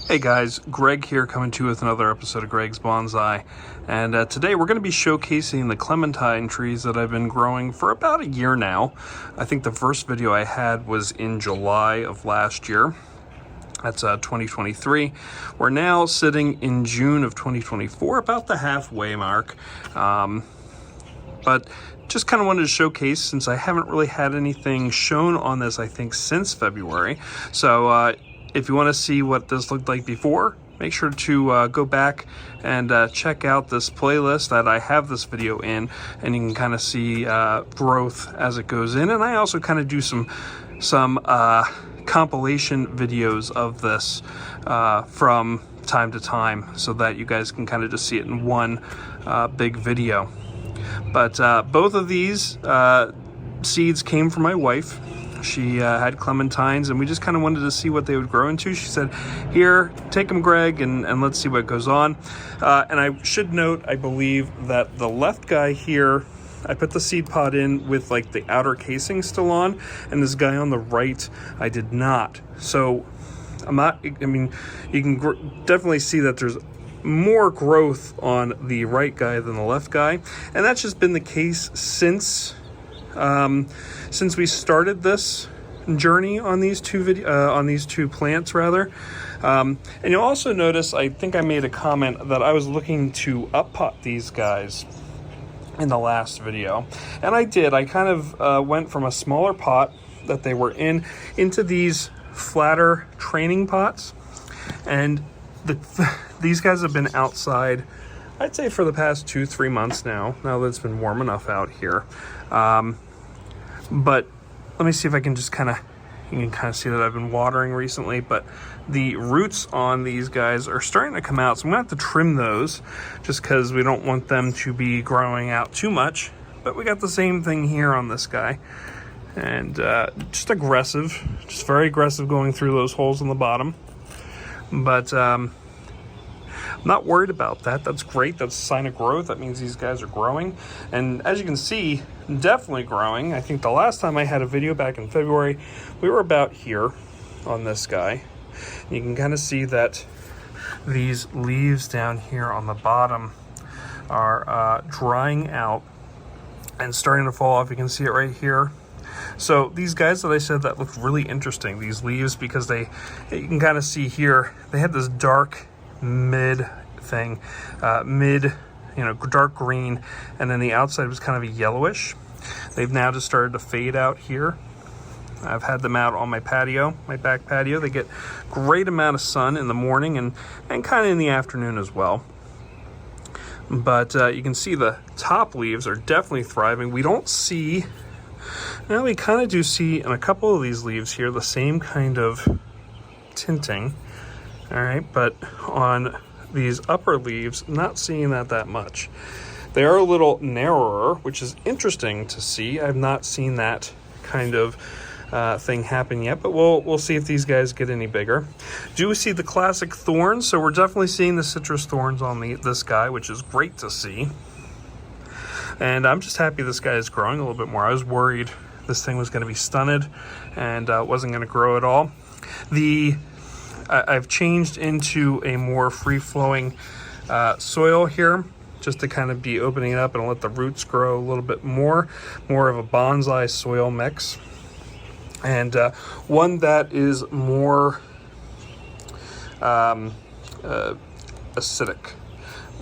Hey guys, Greg here coming to you with another episode of Greg's Bonsai. And today we're going to be showcasing the Clementine trees that I've been growing for about a year now. I think the first video I had was in July of last year. That's 2023. We're now sitting in June of 2024, about the halfway mark. But just kind of wanted to showcase, since I haven't really had anything shown on this, I think, since February. So if you want to see what this looked like before, make sure to go back and check out this playlist that I have this video in, and you can kind of see growth as it goes in. And I also kind of do some compilation videos of this from time to time, so that you guys can kind of just see it in one big video. But both of these seeds came from my wife. She had clementines, and we just kind of wanted to see what they would grow into. She said, here, take them, Greg, and let's see what goes on. And I should note, I believe that the left guy here, I put the seed pod in with like the outer casing still on, and this guy on the right, I did not. So you can definitely see that there's more growth on the right guy than the left guy. And that's just been the case since we started this journey on these two plants rather. And you'll also notice, I think I made a comment that I was looking to up pot these guys in the last video, and I did. I kind of went from a smaller pot that they were in into these flatter training pots, and these guys have been outside, I'd say, for the past 2-3 months now that it's been warm enough out here. But let me see if I can just you can kind of see that I've been watering recently, but the roots on these guys are starting to come out. So I'm gonna have to trim those just because we don't want them to be growing out too much. But we got the same thing here on this guy. And just very aggressive going through those holes in the bottom. But I'm not worried about that. That's great. That's a sign of growth. That means these guys are growing. And as you can see, definitely growing. I think the last time I had a video back in February, we were about here on this guy. You can kind of see that these leaves down here on the bottom are drying out and starting to fall off. You can see it right here. So these guys that I said that look really interesting, these leaves, because you can kind of see here, they had this dark mid thing, dark green, and then the outside was kind of a yellowish. They've now just started to fade out here. I've had them out on my patio, my back patio. They get great amount of sun in the morning and kind of in the afternoon as well. But you can see the top leaves are definitely thriving. We don't see, now we kind of do see in a couple of these leaves here the same kind of tinting. All right, but on these upper leaves, not seeing that much. They are a little narrower, which is interesting to see. I've not seen that kind of thing happen yet, but we'll see if these guys get any bigger. Do we see the classic thorns? So we're definitely seeing the citrus thorns on this guy, which is great to see. And I'm just happy this guy is growing a little bit more. I was worried this thing was going to be stunted and wasn't going to grow at all. I've changed into a more free-flowing soil here, just to kind of be opening it up and let the roots grow a little bit more of a bonsai soil mix. And one that is more acidic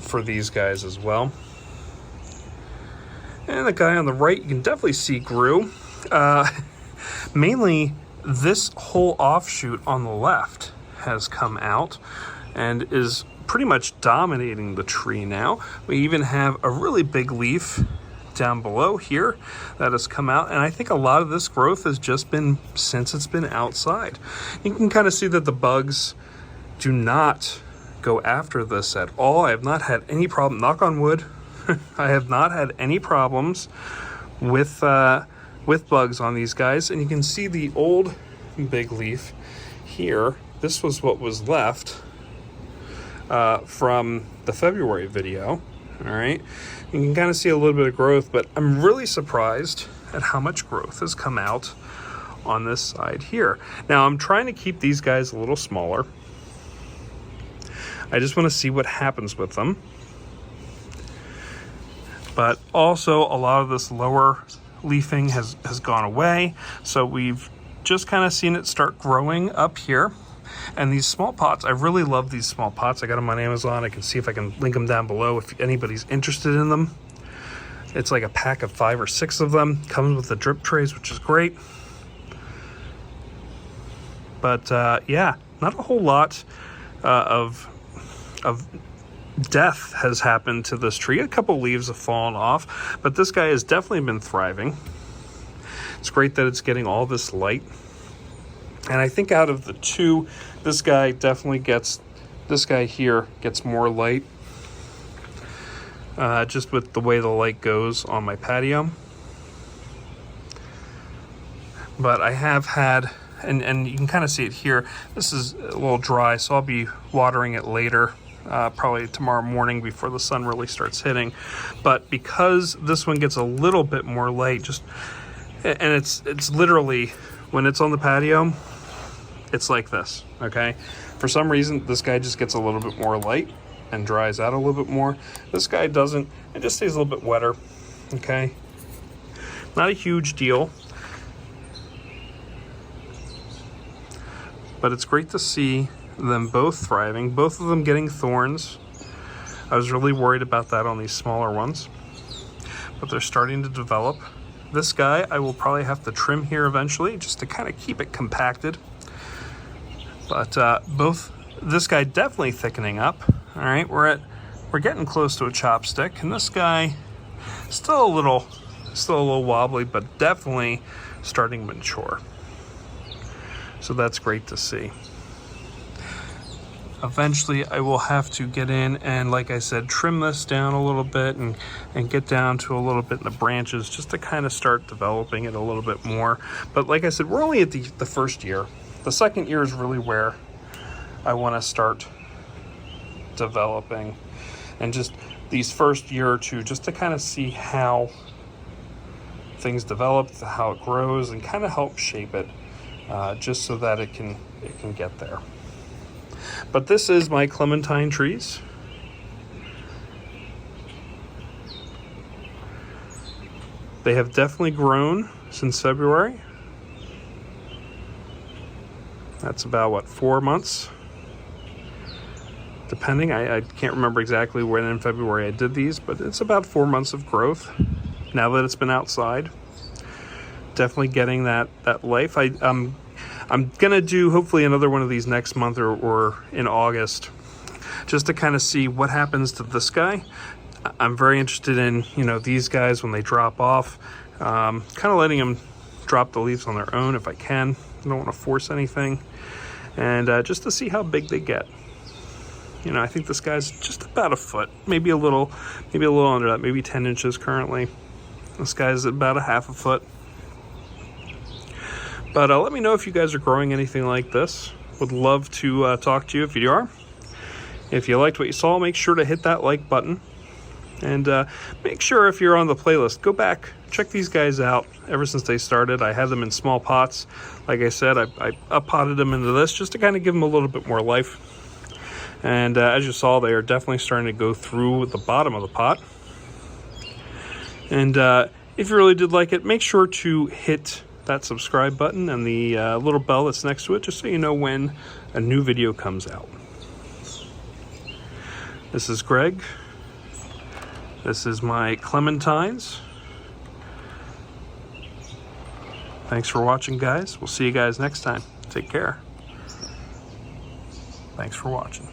for these guys as well. And the guy on the right, you can definitely see grew. Mainly this whole offshoot on the left has come out and is pretty much dominating the tree now. We even have a really big leaf down below here that has come out, and I think a lot of this growth has just been since it's been outside. You can kind of see that the bugs do not go after this at all. I have not had any problem, knock on wood. I have not had any problems with bugs on these guys. And you can see the old big leaf here. This was what was left from the February video. All right, you can kind of see a little bit of growth, but I'm really surprised at how much growth has come out on this side here. Now I'm trying to keep these guys a little smaller I just want to see what happens with them. But also a lot of this lower leafing has gone away. So we've just kind of seen it start growing up here. And these small pots, I really love these small pots. I got them on Amazon. I can see if I can link them down below if anybody's interested in them. It's like a pack of 5 or 6 of them. Comes with the drip trays, which is great. But yeah, not a whole lot of death has happened to this tree. A couple leaves have fallen off, but this guy has definitely been thriving. It's great that it's getting all this light. And I think out of the two, this guy definitely gets, this guy here gets more light. Just with the way the light goes on my patio. But I have had, and you can kind of see it here, this is a little dry, so I'll be watering it later, probably tomorrow morning before the sun really starts hitting. But because this one gets a little bit more light, and it's literally, when it's on the patio, it's like this, okay? For some reason, this guy just gets a little bit more light and dries out a little bit more. This guy doesn't. It just stays a little bit wetter, okay? Not a huge deal. But it's great to see them both thriving, both of them getting thorns. I was really worried about that on these smaller ones, but they're starting to develop. This guy, I will probably have to trim here eventually just to kind of keep it compacted. But this guy definitely thickening up. All right, we're getting close to a chopstick, and this guy still a little wobbly, but definitely starting to mature. So that's great to see. Eventually, I will have to get in and, like I said, trim this down a little bit and get down to a little bit in the branches just to kind of start developing it a little bit more. But like I said, we're only at the first year. The second year is really where I want to start developing, and just these first year or two, just to kind of see how things develop, how it grows, and kind of help shape it, just so that it can get there. But this is my clementine trees. They have definitely grown since February. That's about, what, 4 months? Depending, I can't remember exactly when in February I did these, but it's about 4 months of growth now that it's been outside. Definitely getting that life. I'm gonna do hopefully another one of these next month or in August, just to kind of see what happens to this guy. I'm very interested in, these guys when they drop off, kind of letting them drop the leaves on their own if I can. I don't want to force anything, and just to see how big they get. I think this guy's just about a foot, maybe a little under that, maybe 10 inches currently. This guy's about a half a foot. But let me know if you guys are growing anything like this. Would love to talk to you if you are. If you liked what you saw, make sure to hit that like button. And make sure if you're on the playlist, go back, check these guys out. Ever since they started, I had them in small pots. Like I said, I up-potted them into this just to kind of give them a little bit more life. And as you saw, they are definitely starting to go through the bottom of the pot. And if you really did like it, make sure to hit that subscribe button and the little bell that's next to it, just so you know when a new video comes out. This is Greg. This is my clementines. Thanks for watching, guys. We'll see you guys next time. Take care. Thanks for watching.